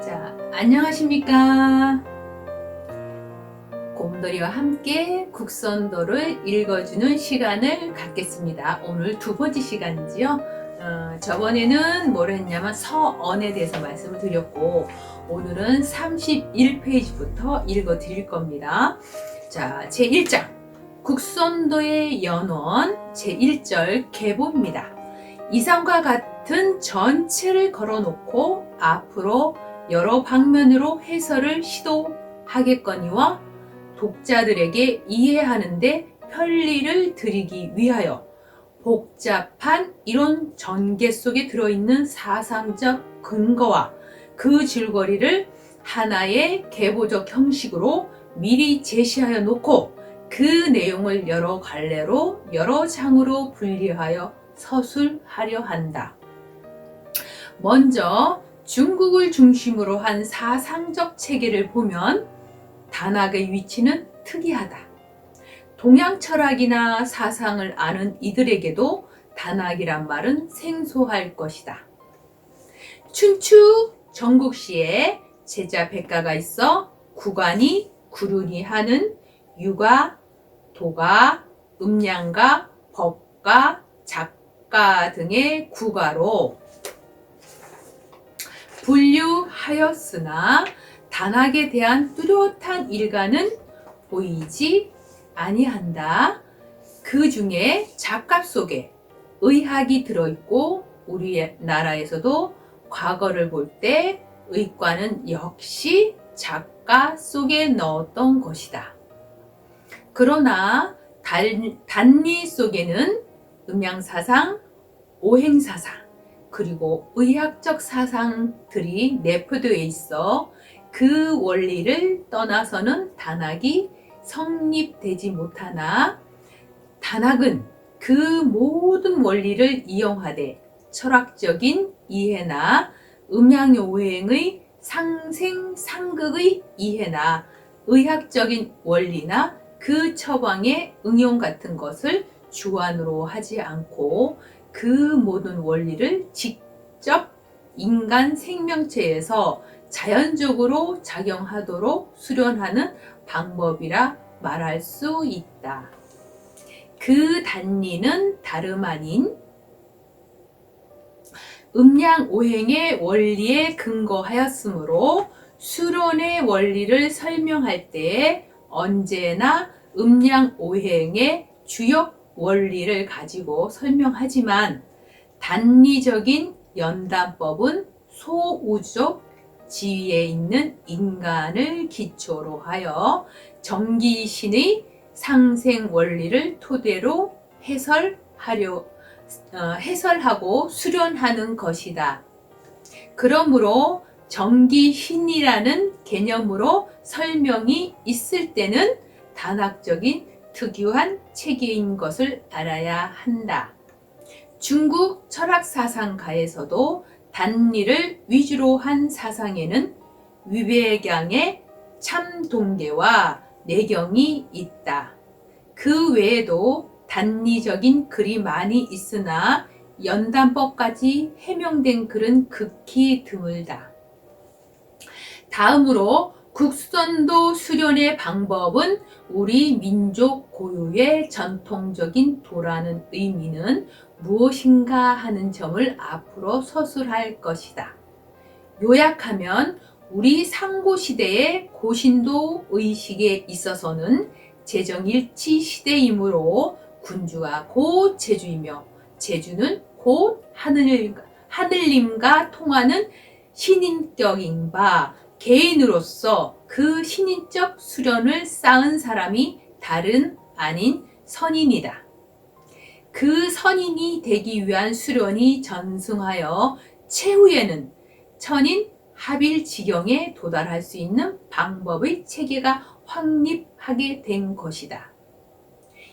자, 안녕하십니까? 곰돌이와 함께 국선도를 읽어주는 시간을 갖겠습니다. 오늘 두 번째 시간이지요. 저번에는 뭘 했냐면 서언에 대해서 말씀을 드렸고, 오늘은 31페이지부터 읽어 드릴 겁니다. 자, 제1장 국선도의 연원 제1절 계보입니다. 이상과 같은 전체를 걸어놓고 앞으로 여러 방면으로 해설을 시도하겠거니와 독자들에게 이해하는데 편리를 드리기 위하여 복잡한 이론 전개 속에 들어있는 사상적 근거와 그 줄거리를 하나의 계보적 형식으로 미리 제시하여 놓고 그 내용을 여러 갈래로 여러 장으로 분리하여 서술하려 한다. 먼저 중국을 중심으로 한 사상적 체계를 보면 단학의 위치는 특이하다. 동양 철학이나 사상을 아는 이들에게도 단학이란 말은 생소할 것이다. 춘추 전국시에 제자 백가가 있어 구관이 구륜이 하는 유가, 도가, 음양가, 법가, 작가 등의 구가로 분류하였으나 단학에 대한 뚜렷한 일가는 보이지 아니한다. 그 중에 작가 속에 의학이 들어있고 우리나라에서도 과거를 볼 때 의과는 역시 작가 속에 넣었던 것이다. 그러나 단리 속에는 음양사상, 오행사상, 그리고 의학적 사상들이 내포되어 있어 그 원리를 떠나서는 단학이 성립되지 못하나 단학은 그 모든 원리를 이용하되 철학적인 이해나 음양오행의 상생상극의 이해나 의학적인 원리나 그 처방의 응용 같은 것을 주안으로 하지 않고 그 모든 원리를 직접 인간 생명체에서 자연적으로 작용하도록 수련하는 방법이라 말할 수 있다. 그 단리는 다름 아닌 음양오행의 원리에 근거하였으므로 수론의 원리를 설명할 때 언제나 음양오행의 주역 원리를 가지고 설명하지만 단리적인 연단법은 소우주적 지위에 있는 인간을 기초로 하여 정기신의 상생 원리를 토대로 해설하고 수련하는 것이다. 그러므로 정기신이라는 개념으로 설명이 있을 때는 단학적인 특유한 체계인 것을 알아야 한다. 중국 철학사상가에서도 단리를 위주로 한 사상에는 위배경의 참동계와 내경이 있다. 그 외에도 단리적인 글이 많이 있으나 연단법까지 해명된 글은 극히 드물다. 다음으로 국선도 수련의 방법은 우리 민족 고유의 전통적인 도라는 의미는 무엇인가 하는 점을 앞으로 서술할 것이다. 요약하면 우리 상고시대의 고신도 의식에 있어서는 재정일치 시대이므로 군주가 곧 제주이며 제주는 곧 하늘님과 통하는 신인격인 바 개인으로서 그 신인적 수련을 쌓은 사람이 다른 아닌 선인이다. 그 선인이 되기 위한 수련이 전승하여 최후에는 천인 합일지경에 도달할 수 있는 방법의 체계가 확립하게 된 것이다.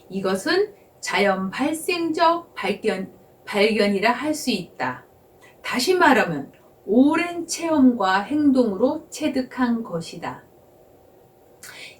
이것은 자연 발생적 발견이라 할 수 있다. 다시 말하면 오랜 체험과 행동으로 체득한 것이다.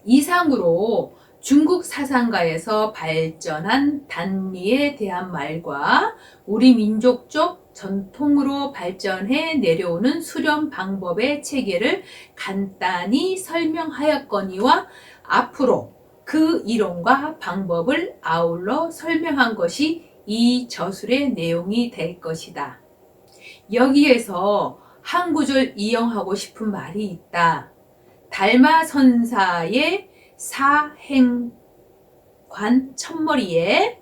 이상으로 중국 사상가에서 발전한 단리에 대한 말과 우리 민족적 전통으로 발전해 내려오는 수련 방법의 체계를 간단히 설명하였거니와 앞으로 그 이론과 방법을 아울러 설명한 것이 이 저술의 내용이 될 것이다. 여기에서 한 구절 이용하고 싶은 말이 있다. 달마선사의 사행관 첫머리에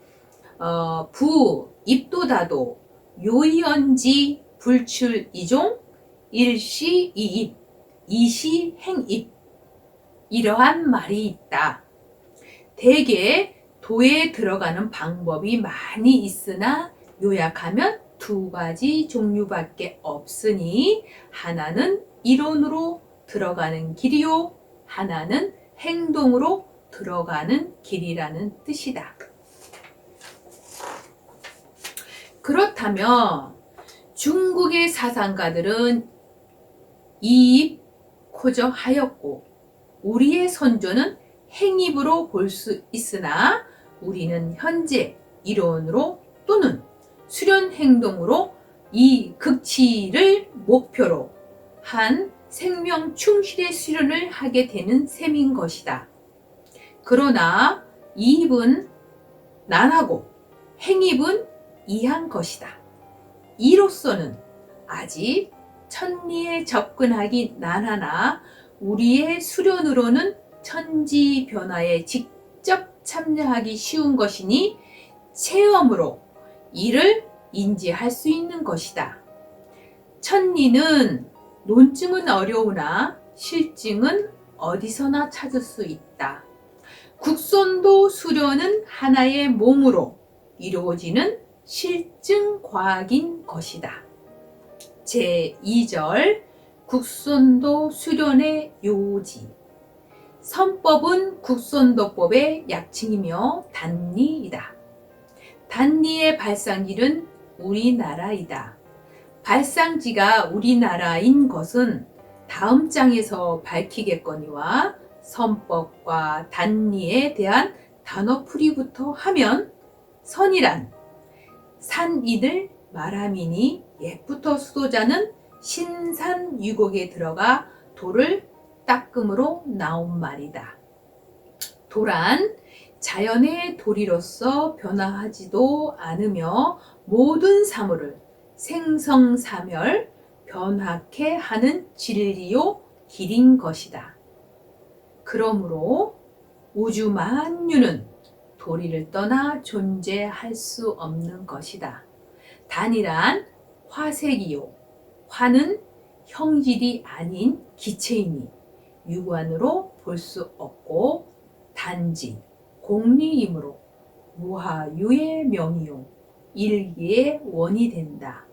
부 입도다도 요이언지 불출이종 일시이입 이시행입 이러한 말이 있다. 대개 도에 들어가는 방법이 많이 있으나 요약하면 두 가지 종류밖에 없으니 하나는 이론으로 들어가는 길이요, 하나는 행동으로 들어가는 길이라는 뜻이다. 그렇다면 중국의 사상가들은 이입코저하였고 우리의 선조는 행입으로 볼 수 있으나 우리는 현재 이론으로 또는 수련 행동으로 이 극치를 목표로 한 생명 충실의 수련을 하게 되는 셈인 것이다. 그러나 이입은 난하고 행입은 이한 것이다. 이로서는 아직 천리에 접근하기 난하나 우리의 수련으로는 천지 변화에 직접 참여하기 쉬운 것이니 체험으로 이를 인지할 수 있는 것이다. 천리는 논증은 어려우나 실증은 어디서나 찾을 수 있다. 국선도 수련은 하나의 몸으로 이루어지는 실증 과학인 것이다. 제2절 국선도 수련의 요지. 선법은 국선도법의 약칭이며 단리이다. 단리의 발상지는 우리나라이다. 발상지가 우리나라인 것은 다음 장에서 밝히겠거니와 선법과 단리에 대한 단어풀이부터 하면 선이란 산인을 말함이니 옛부터 수도자는 신산유곡에 들어가 돌을 닦음으로 나온 말이다. 돌은 자연의 도리로서 변화하지도 않으며 모든 사물을 생성사멸 변화케 하는 진리요 길인 것이다. 그러므로 우주 만유는 도리를 떠나 존재할 수 없는 것이다. 단이란 화색이요. 화는 형질이 아닌 기체이니 유관으로 볼 수 없고 단지 공리이므로 무하유의 명이요. 일기의 원이 된다.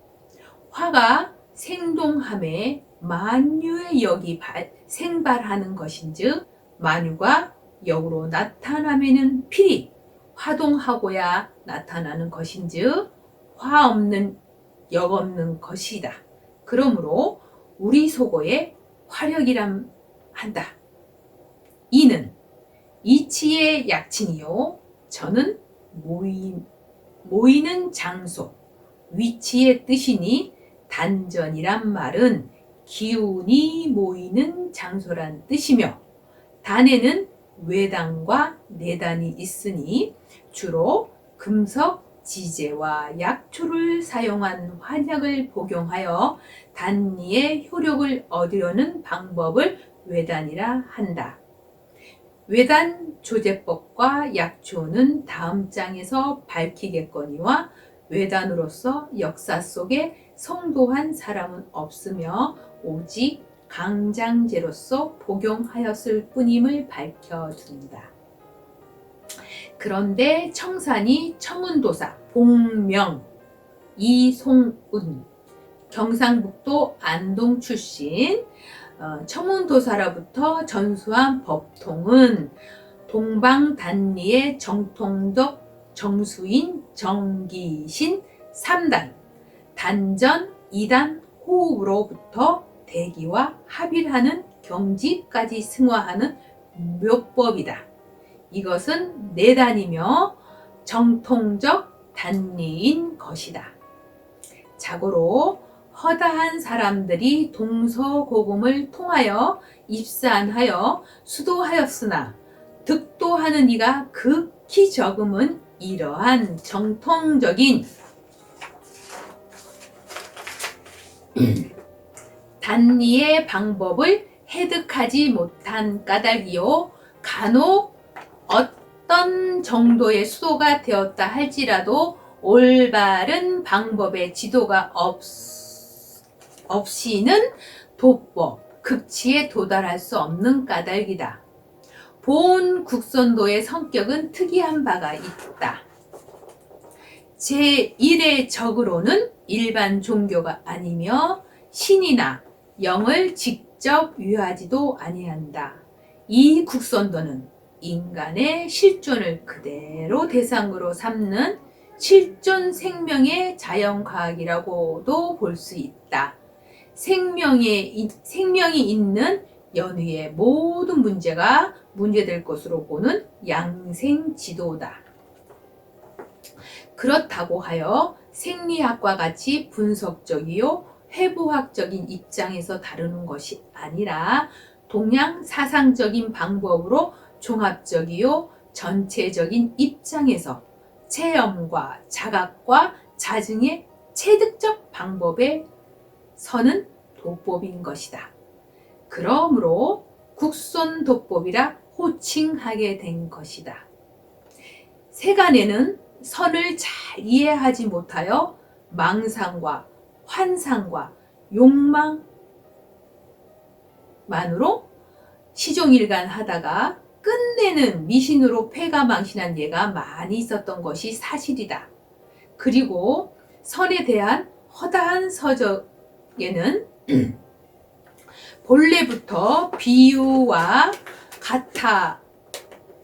화가 생동함에 만유의 역이 생발하는 것인즉 만유가 역으로 나타나면은 필히 화동하고야 나타나는 것인즉 화 없는 역 없는 것이다. 그러므로 우리 속어에 화력이란 한다. 이는 이치의 약칭이요. 저는 모이는 장소, 위치의 뜻이니 단전이란 말은 기운이 모이는 장소란 뜻이며 단에는 외단과 내단이 있으니 주로 금속, 지제와 약초를 사용한 환약을 복용하여 단리의 효력을 얻으려는 방법을 외단이라 한다. 외단 조제법과 약초는 다음 장에서 밝히겠거니와 외단으로서 역사 속에 성도한 사람은 없으며 오직 강장제로서 복용하였을 뿐임을 밝혀준다. 그런데 청산이 청운도사 봉명 이송운 경상북도 안동 출신 청운도사로부터 전수한 법통은 동방단리의 정통적 정수인 정기신 3단 단전 2단 호흡으로부터 대기와 합일하는 경지까지 승화하는 묘법이다. 이것은 내단이며 정통적 단리인 것이다. 자고로 허다한 사람들이 동서고금을 통하여 입산하여 수도하였으나 득도하는 이가 극히 적음은 이러한 정통적인 단리의 방법을 해득하지 못한 까닭이요, 간혹 어떤 정도의 수도가 되었다 할지라도 올바른 방법의 지도가 없이는 도법, 극치에 도달할 수 없는 까닭이다. 본 국선도의 성격은 특이한 바가 있다. 제1의 적으로는 일반 종교가 아니며 신이나 영을 직접 위하지도 아니한다. 이 국선도는 인간의 실존을 그대로 대상으로 삼는 실존 생명의 자연과학이라고도 볼 수 있다. 생명이 있는 연위의 모든 문제가 문제될 것으로 보는 양생지도다. 그렇다고 하여 생리학과 같이 분석적이요 회부학적인 입장에서 다루는 것이 아니라 동양 사상적인 방법으로 종합적이요 전체적인 입장에서 체험과 자각과 자증의 체득적 방법에 서는 도법인 것이다. 그러므로 국선도법이라 호칭하게 된 것이다. 세간에는 선을 잘 이해하지 못하여 망상과 환상과 욕망만으로 시종일관 하다가 끝내는 미신으로 패가망신한 예가 많이 있었던 것이 사실이다. 그리고 선에 대한 허다한 서적에는 본래부터 비유와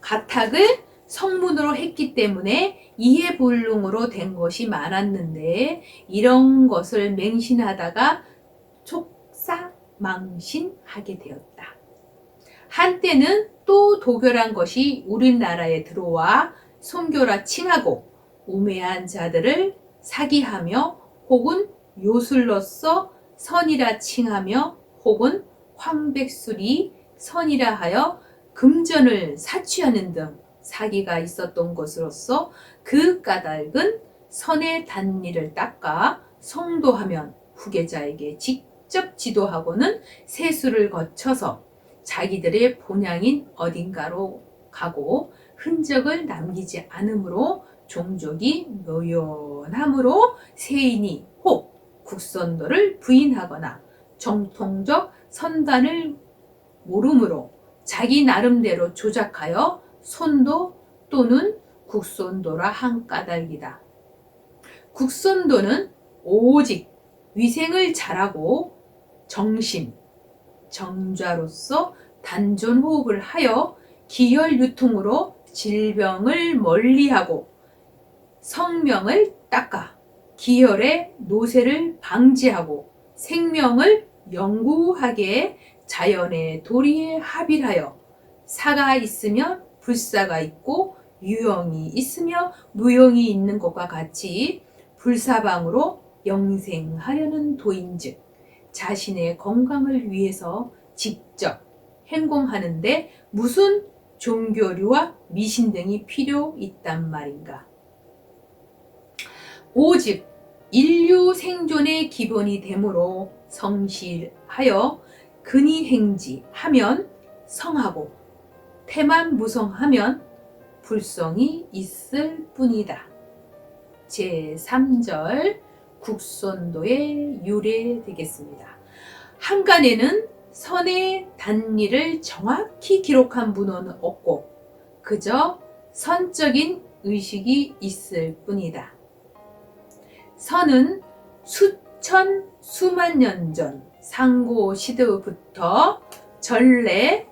가탁을 성문으로 했기 때문에 이해불능으로 된 것이 많았는데 이런 것을 맹신하다가 촉사망신하게 되었다. 한때는 또 도교란 것이 우리나라에 들어와 선교라 칭하고 우매한 자들을 사기하며 혹은 요술로서 선이라 칭하며 혹은 황백술이 선이라 하여 금전을 사취하는 등 사기가 있었던 것으로서 그 까닭은 선의 단리를 닦아 성도하면 후계자에게 직접 지도하고는 세수를 거쳐서 자기들의 본향인 어딘가로 가고 흔적을 남기지 않으므로 종족이 묘연함으로 세인이 혹 국선도를 부인하거나 정통적 선단을 모르므로 자기 나름대로 조작하여 선도 또는 국선도라 한 까닭이다. 국선도는 오직 위생을 잘하고 정신, 정좌로서 단전호흡을 하여 기혈유통으로 질병을 멀리하고 성명을 닦아 기혈의 노쇠를 방지하고 생명을 영구하게 자연의 도리에 합일하여 사가 있으면 불사가 있고 유형이 있으며 무형이 있는 것과 같이 불사방으로 영생하려는 도인즉 자신의 건강을 위해서 직접 행공하는데 무슨 종교류와 미신 등이 필요 있단 말인가. 오직 인류 생존의 기본이 되므로 성실하여 근의행지하면 성하고 태만무성하면 불성이 있을 뿐이다. 제3절 국선도의 유래 되겠습니다. 한간에는 선의 단리를 정확히 기록한 문헌은 없고 그저 선적인 의식이 있을 뿐이다. 선은 수천 수만 년 전 상고 시대부터 전래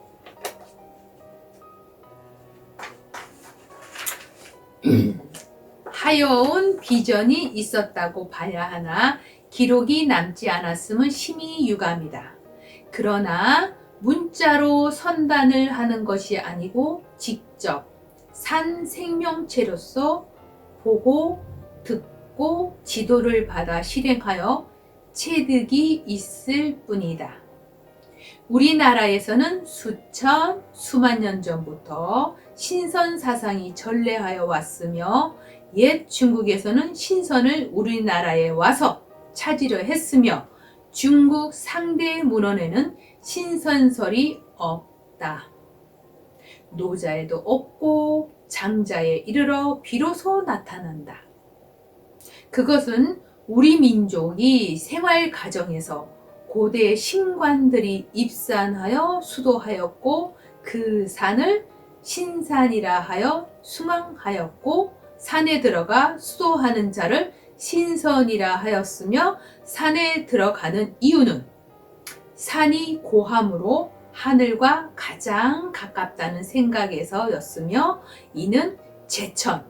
하여온 비전이 있었다고 봐야 하나 기록이 남지 않았음은 심히 유감이다. 그러나 문자로 선단을 하는 것이 아니고 직접 산 생명체로서 보고 듣고 지도를 받아 실행하여 체득이 있을 뿐이다. 우리나라에서는 수천, 수만 년 전부터 신선 사상이 전래하여 왔으며 옛 중국에서는 신선을 우리나라에 와서 찾으려 했으며 중국 상대 문헌에는 신선설이 없다. 노자에도 없고 장자에 이르러 비로소 나타난다. 그것은 우리 민족이 생활 과정에서 고대 신관들이 입산하여 수도하였고 그 산을 신산이라 하여 수망하였고 산에 들어가 수도하는 자를 신선이라 하였으며 산에 들어가는 이유는 산이 고함으로 하늘과 가장 가깝다는 생각에서였으며 이는 제천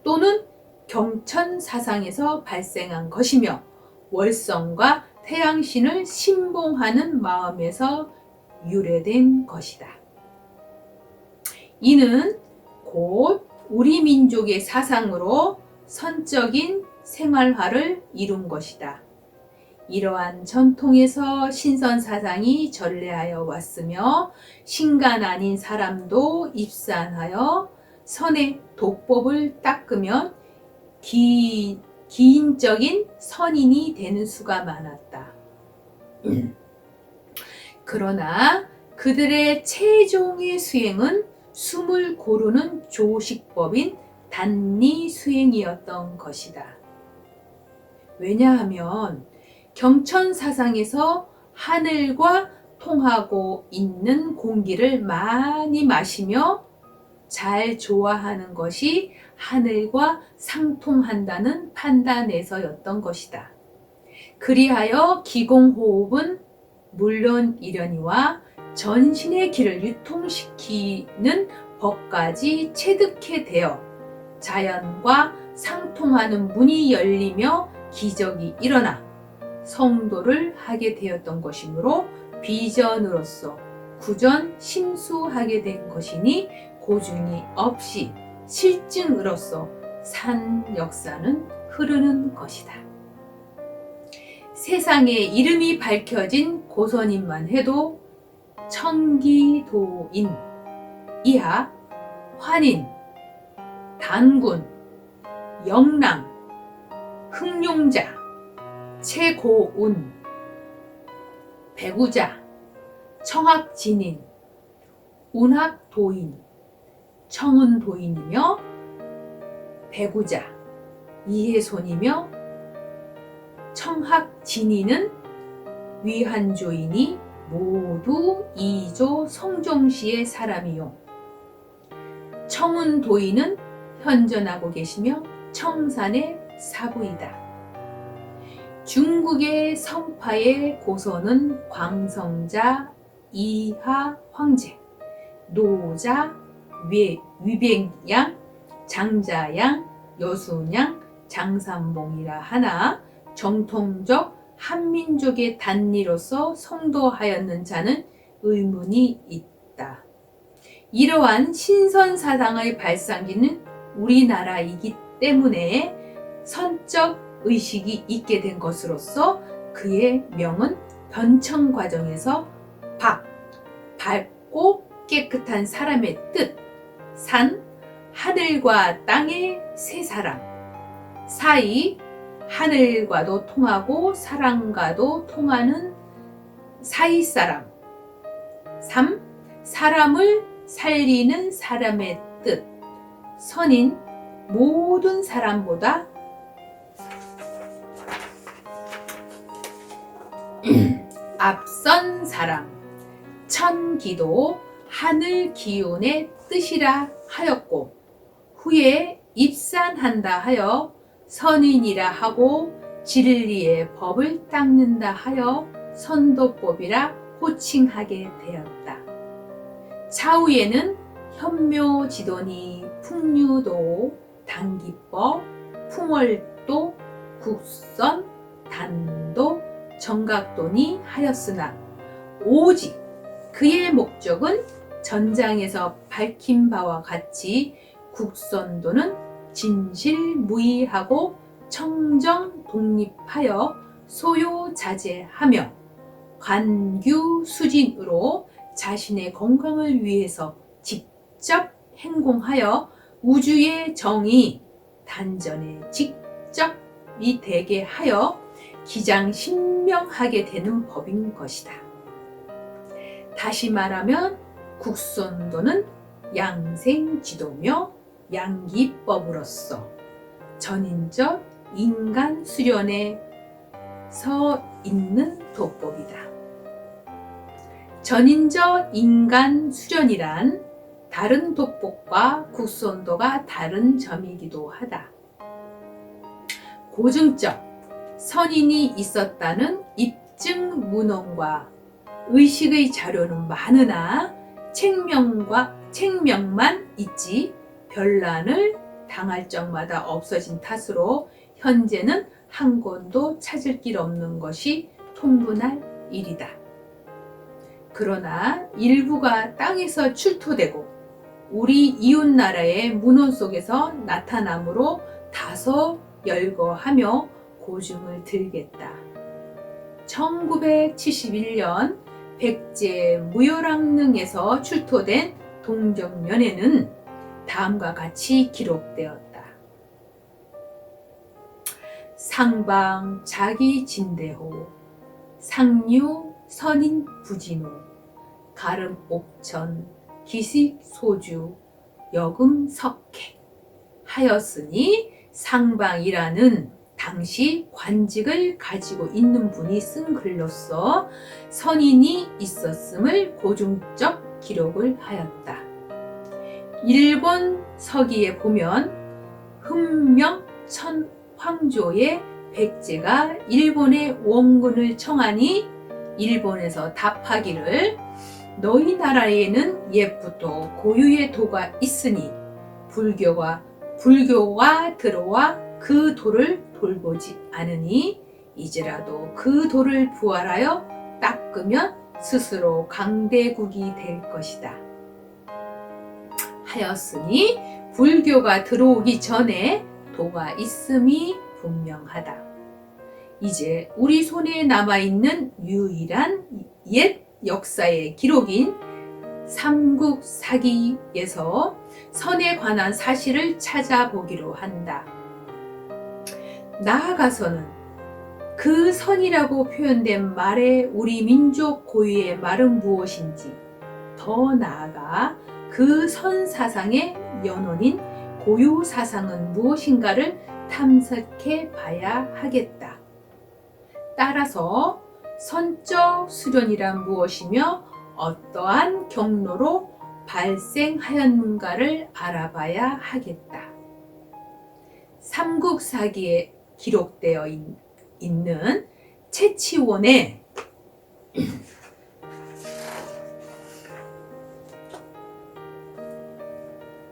또는 경천 사상에서 발생한 것이며 월성과 태양신을 신봉하는 마음에서 유래된 것이다. 이는 곧 우리 민족의 사상으로 선적인 생활화를 이룬 것이다. 이러한 전통에서 신선 사상이 전래하여 왔으며 신간 아닌 사람도 입산하여 선의 도법을 닦으면 기인적인 선인이 되는 수가 많았다. 그러나 그들의 최종의 수행은 숨을 고르는 조식법인 단리 수행이었던 것이다. 왜냐하면 경천 사상에서 하늘과 통하고 있는 공기를 많이 마시며 잘 좋아하는 것이 하늘과 상통한다는 판단에서였던 것이다. 그리하여 기공호흡은 물론 이려니와 전신의 기를 유통시키는 법까지 체득해 되어 자연과 상통하는 문이 열리며 기적이 일어나 성도를 하게 되었던 것이므로 비전으로서 구전 심수하게 된 것이니 고중이 없이 실증으로서 산 역사는 흐르는 것이다. 세상에 이름이 밝혀진 고선인만 해도 청기도인, 이하, 환인, 단군, 영랑, 흥룡자, 최고운, 배구자, 청학진인, 운학도인, 청운도인이며 배구자, 이해손이며 청학진인은 위한조인이 모두 이조 성종시의 사람이요. 청운도인은 현존하고 계시며 청산의 사부이다. 중국의 성파의 고선은 광성자, 이하 황제, 노자, 위백양, 장자양, 여순양, 장삼봉이라 하나 정통적 한민족의 단리로서 성도하였는 자는 의문이 있다. 이러한 신선사상의 발상지는 우리나라이기 때문에 선적 의식이 있게 된 것으로서 그의 명은 변청 과정에서 밝고 깨끗한 사람의 뜻, 산, 하늘과 땅의 세 사람, 사이, 하늘과도 통하고 사람과도 통하는 사이 사람, 3. 사람을 살리는 사람의 뜻, 선인, 모든 사람보다 앞선 사람, 천기도, 하늘 기운의 뜻이라 하였고 후에 입산한다 하여 선인이라 하고 진리의 법을 닦는다 하여 선도법이라 호칭하게 되었다. 차후에는 현묘지도니 풍류도, 단기법, 풍월도, 국선, 단도, 정각도니 하였으나 오직 그의 목적은 전장에서 밝힌 바와 같이 국선도는 진실무의하고 청정 독립하여 소요자제하며 관규수진으로 자신의 건강을 위해서 직접 행공하여 우주의 정의 단전에 직접이 되게 하여 기장신명하게 되는 법인 것이다. 다시 말하면 국선도는 양생지도며 양기법으로서 전인적 인간 수련에 서 있는 도법이다. 전인적 인간 수련이란 다른 도법과 국선도가 다른 점이기도 하다. 고증적 선인이 있었다는 입증 문헌과 의식의 자료는 많으나 책명만 있지 별난을 당할 적마다 없어진 탓으로 현재는 한 권도 찾을 길 없는 것이 통분할 일이다. 그러나 일부가 땅에서 출토되고 우리 이웃나라의 문헌 속에서 나타나므로 다소 열거하며 고증을 들겠다. 1971년 백제 무열왕릉에서 출토된 동정면에는 다음과 같이 기록되었다. 상방 자기 진대호 상류 선인 부진호 가름 옥천 기식 소주 여금 석회 하였으니 상방이라는 당시 관직을 가지고 있는 분이 쓴 글로서 선인이 있었음을 고증적 기록을 하였다. 일본 서기에 보면 흠명 천황조의 백제가 일본의 원군을 청하니 일본에서 답하기를 너희 나라에는 옛부터 고유의 도가 있으니 불교가 들어와 그 도를 돌보지 않으니 이제라도 그 도를 부활하여 닦으면 스스로 강대국이 될 것이다. 하였으니 불교가 들어오기 전에 도가 있음이 분명하다. 이제 우리 손에 남아있는 유일한 옛 역사의 기록인 삼국사기에서 선에 관한 사실을 찾아보기로 한다. 나아가서는 그 선이라고 표현된 말의 우리 민족 고유의 말은 무엇인지, 더 나아가 그 선 사상의 연원인 고유 사상은 무엇인가를 탐색해 봐야 하겠다. 따라서 선적 수련이란 무엇이며 어떠한 경로로 발생하였는가를 알아봐야 하겠다. 삼국사기에 기록되어 있는 채치원의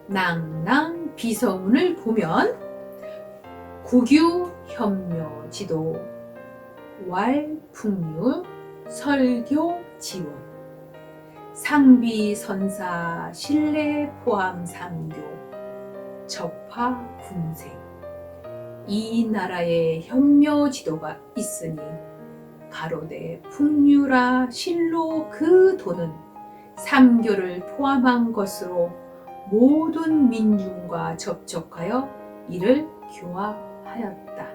낭낭 비서문을 보면 국유 현묘지도 왈풍류 설교 지원 상비 선사 신뢰 포함 상교 접화 군생 이 나라에 현묘 지도가 있으니 가로되 풍류라 실로 그 도는 삼교를 포함한 것으로 모든 민중과 접촉하여 이를 교화하였다.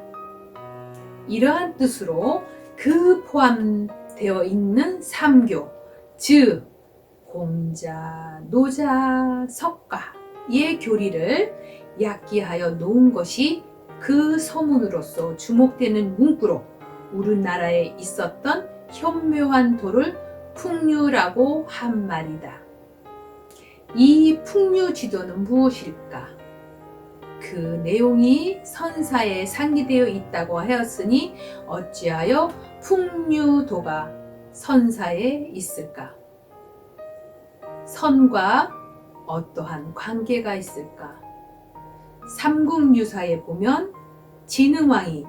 이러한 뜻으로 그 포함되어 있는 삼교, 즉 공자, 노자, 석가의 교리를 약기하여 놓은 것이 그 서문으로서 주목되는 문구로 우리나라에 있었던 현묘한 도를 풍류라고 한 말이다. 이 풍류 지도는 무엇일까? 그 내용이 선사에 상기되어 있다고 하였으니 어찌하여 풍류도가 선사에 있을까? 선과 어떠한 관계가 있을까? 삼국유사에 보면 진흥왕이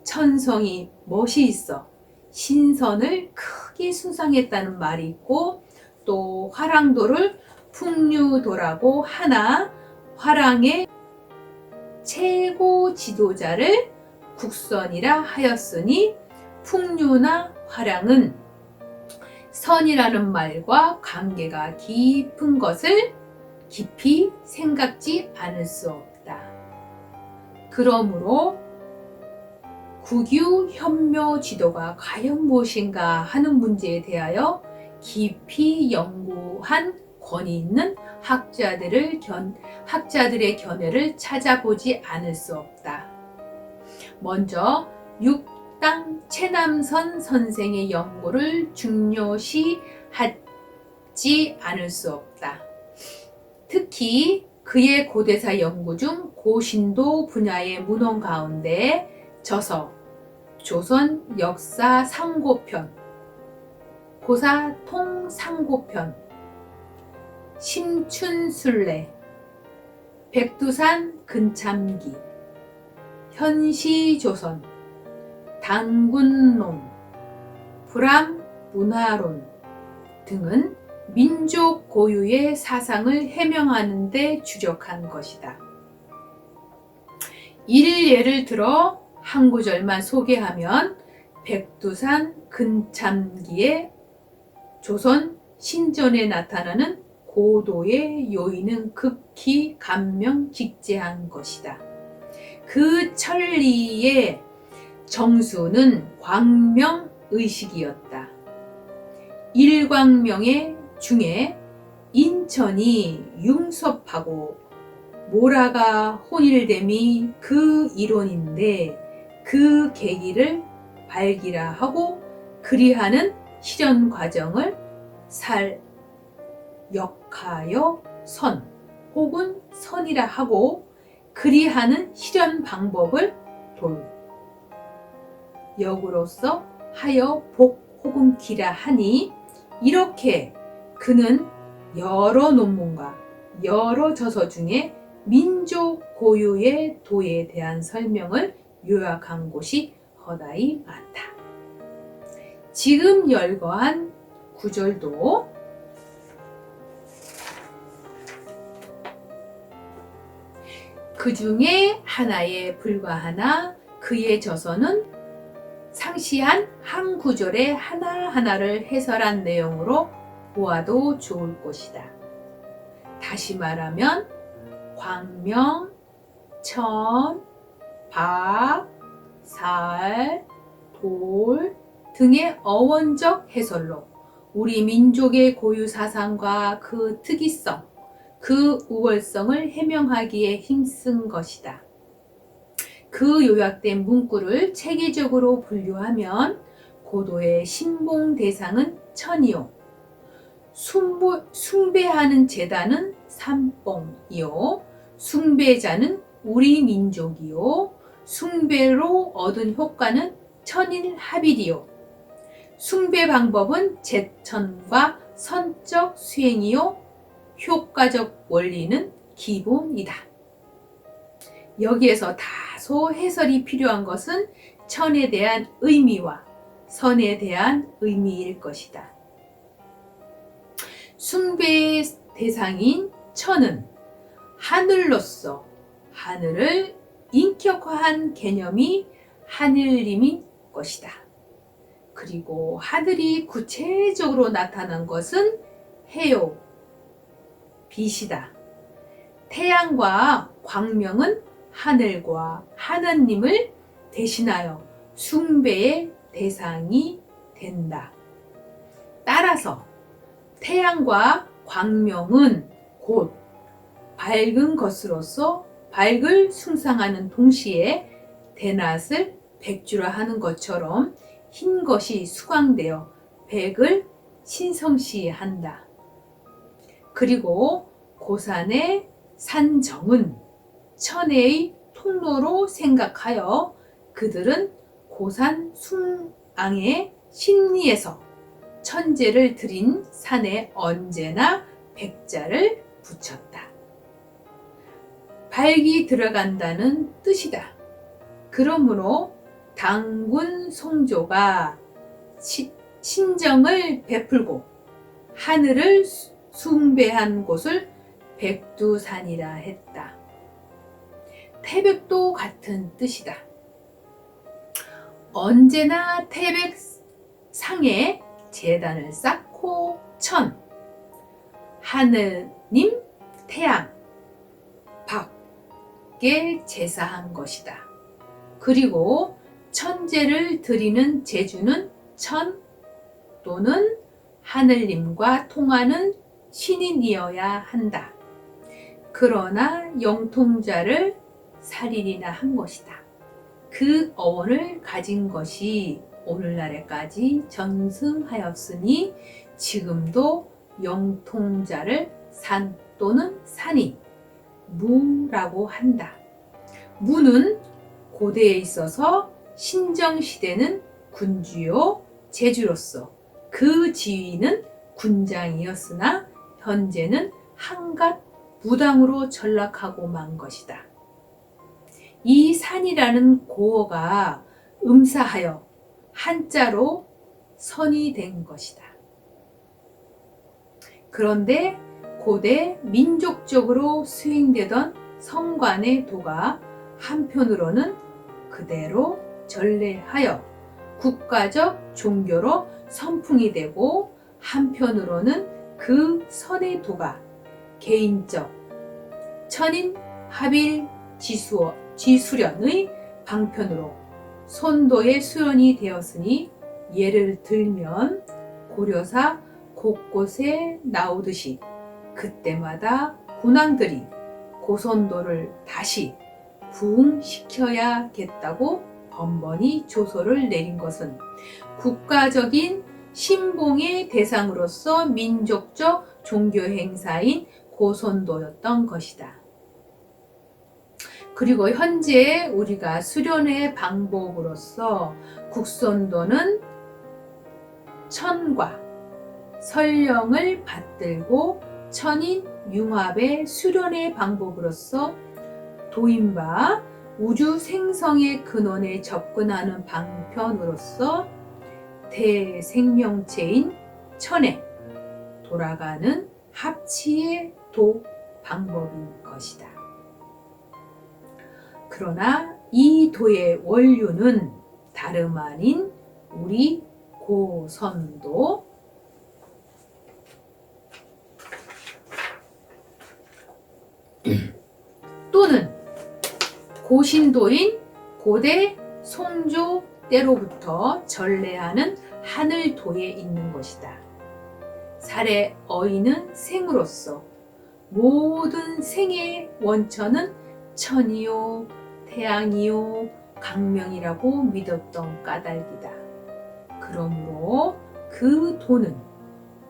천성이 멋이 있어 신선을 크게 숭상했다는 말이 있고 또 화랑도를 풍류도라고 하나 화랑의 최고 지도자를 국선이라 하였으니 풍류나 화랑은 선이라는 말과 관계가 깊은 것을 깊이 생각지 않을 수 없다. 그러므로 국유 현묘 지도가 과연 무엇인가 하는 문제에 대하여 깊이 연구한 권위 있는 학자들의 견해를 찾아보지 않을 수 없다. 먼저 육당 최남선 선생의 연구를 중요시하지 않을 수 없다. 특히 그의 고대사 연구 중 고신도 분야의 문헌 가운데 저서, 조선 역사 상고편, 고사통 상고편, 심춘술래, 백두산 근참기, 현시조선, 당군론, 불암문화론 등은 민족 고유의 사상을 해명하는 데 주력한 것이다. 예를 들어 한 구절만 소개하면 백두산 근참기의 조선 신전에 나타나는 고도의 요인은 극히 감명직재한 것이다. 그 천리의 정수는 광명의식이었다. 일광명의 중에 인천이 융섭하고 모라가 혼일됨이 그 이론인데 그 계기를 발기라하고 그리하는 실현 과정을 역하여 선 혹은 선이라 하고 그리하는 실현 방법을 역으로서 하여 복 혹은 기라 하니 이렇게 그는 여러 논문과 여러 저서 중에 민족 고유의 도에 대한 설명을 요약한 곳이 허다히 많다. 지금 열거한 구절도 그 중에 하나에 불과하나 그의 저서는 상시한 한 구절의 하나하나를 해설한 내용으로 보아도 좋을 것이다. 다시 말하면 광명, 천, 박, 살, 돌 등의 어원적 해설로 우리 민족의 고유 사상과 그 특이성, 그 우월성을 해명하기에 힘쓴 것이다. 그 요약된 문구를 체계적으로 분류하면 고도의 신봉 대상은 천이요, 숭배하는 제단은 삼봉이요, 숭배자는 우리 민족이요, 숭배로 얻은 효과는 천일합일이요, 숭배 방법은 제천과 선적 수행이요, 효과적 원리는 기본이다. 여기에서 다소 해설이 필요한 것은 천에 대한 의미와 선에 대한 의미일 것이다. 숭배의 대상인 천은 하늘로서 하늘을 인격화한 개념이 하늘님인 것이다. 그리고 하늘이 구체적으로 나타난 것은 해요, 빛이다. 태양과 광명은 하늘과 하나님을 대신하여 숭배의 대상이 된다. 따라서 태양과 광명은 곧 밝은 것으로서 밝을 숭상하는 동시에 대낮을 백주라 하는 것처럼 흰 것이 수광되어 백을 신성시한다. 그리고 고산의 산정은 천혜의 통로로 생각하여 그들은 고산 숭앙의 심리에서 천재를 들인 산에 언제나 백자를 붙였다. 밝이 들어간다는 뜻이다. 그러므로 당군 송조가 신정을 베풀고 하늘을 숭배한 곳을 백두산이라 했다. 태백도 같은 뜻이다. 언제나 태백상에 제단을 쌓고 하느님 태양 밖에 제사한 것이다. 그리고 천제를 드리는 제주는 천 또는 하늘님과 통하는 신인이어야 한다. 그러나 영통자를 살인이나 한 것이다. 그 어원을 가진 것이 오늘날에까지 전승하였으니 지금도 영통자를 산 또는 산이 무라고 한다. 무는 고대에 있어서 신정시대는 군주요 제주로서 그 지위는 군장이었으나 현재는 한갓 무당으로 전락하고 만 것이다. 이 산이라는 고어가 음사하여 한자로 선이 된 것이다. 그런데 고대 민족적으로 수행되던 성관의 도가 한편으로는 그대로 전래하여 국가적 종교로 선풍이 되고 한편으로는 그 선의 도가 개인적 천인 합일 지수련의 방편으로 손도의 수련이 되었으니 예를 들면 고려사 곳곳에 나오듯이 그때마다 군왕들이 고선도를 다시 부흥시켜야겠다고 번번이 조서를 내린 것은 국가적인 신봉의 대상으로서 민족적 종교 행사인 고선도였던 것이다. 그리고 현재 우리가 수련의 방법으로서 국선도는 천과 설령을 받들고 천인 융합의 수련의 방법으로서 도인바 우주 생성의 근원에 접근하는 방편으로서 대생명체인 천에 돌아가는 합치의 도 방법인 것이다. 그러나 이 도의 원류는 다름 아닌 우리 고선도 또는 고신도인 고대 송조 때로부터 전래하는 하늘도에 있는 것이다. 살의 어인은 생으로서 모든 생의 원천은 천이요 태양이요 강명이라고 믿었던 까닭이다. 그러므로 그 도는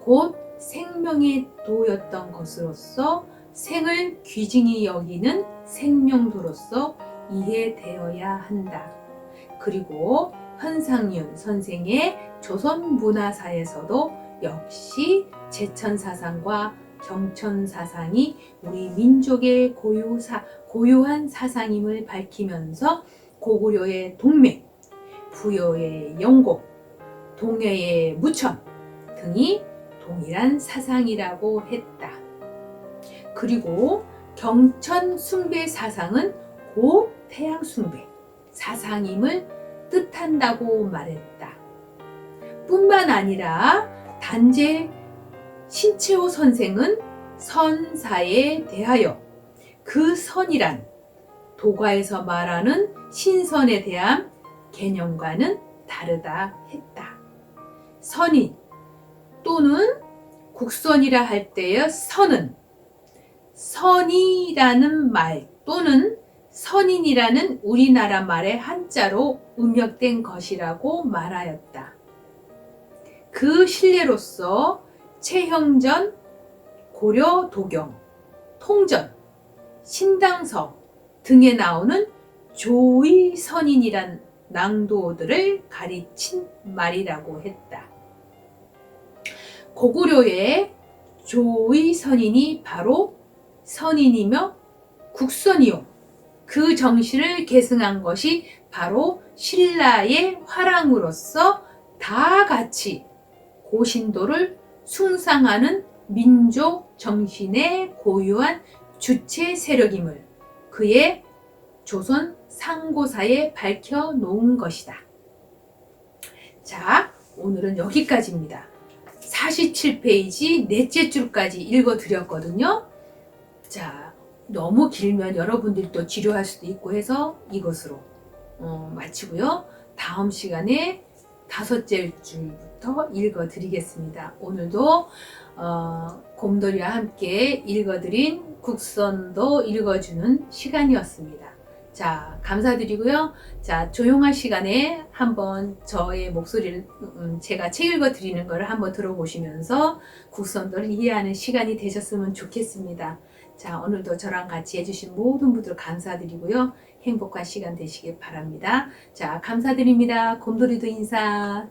곧 생명의 도였던 것으로서 생을 귀중히 여기는 생명도로서 이해되어야 한다. 그리고 현상윤 선생의 조선문화사에서도 역시 제천사상과 경천사상이 우리 민족의 고유한 사상임을 밝히면서 고구려의 동맥, 부여의 영곡, 동해의 무천 등이 동일한 사상이라고 했다. 그리고 경천 숭배 사상은 고 태양 숭배 사상임을 뜻한다고 말했다. 뿐만 아니라 단재 신채호 선생은 선사에 대하여 그 선이란 도가에서 말하는 신선에 대한 개념과는 다르다 했다. 선인 또는 국선이라 할 때의 선은 선이라는 말 또는 선인이라는 우리나라 말의 한자로 음역된 것이라고 말하였다. 그 신뢰로서 최형전, 고려 도경, 통전, 신당서 등에 나오는 조의 선인이란 낭도들을 가리친 말이라고 했다. 고구려의 조의 선인이 바로 선인이며 국선이요. 그 정신을 계승한 것이 바로 신라의 화랑으로서 다 같이 고신도를 숭상하는 민족 정신의 고유한 주체 세력임을 그의 조선 상고사에 밝혀 놓은 것이다. 자, 오늘은 여기까지입니다. 47페이지 넷째 줄까지 읽어드렸거든요. 자, 너무 길면 여러분들이 또 지루할 수도 있고 해서 이것으로 마치고요. 다음 시간에 5째 줄부터 읽어드리겠습니다. 오늘도 곰돌이와 함께 읽어드린 국선도 읽어주는 시간이었습니다. 자, 감사드리고요. 자, 조용한 시간에 한번 저의 목소리를 제가 책 읽어드리는 것을 한번 들어보시면서 국선도를 이해하는 시간이 되셨으면 좋겠습니다. 자, 오늘도 저랑 같이 해주신 모든 분들 감사드리고요. 행복한 시간 되시길 바랍니다. 자, 감사드립니다. 곰돌이도 인사.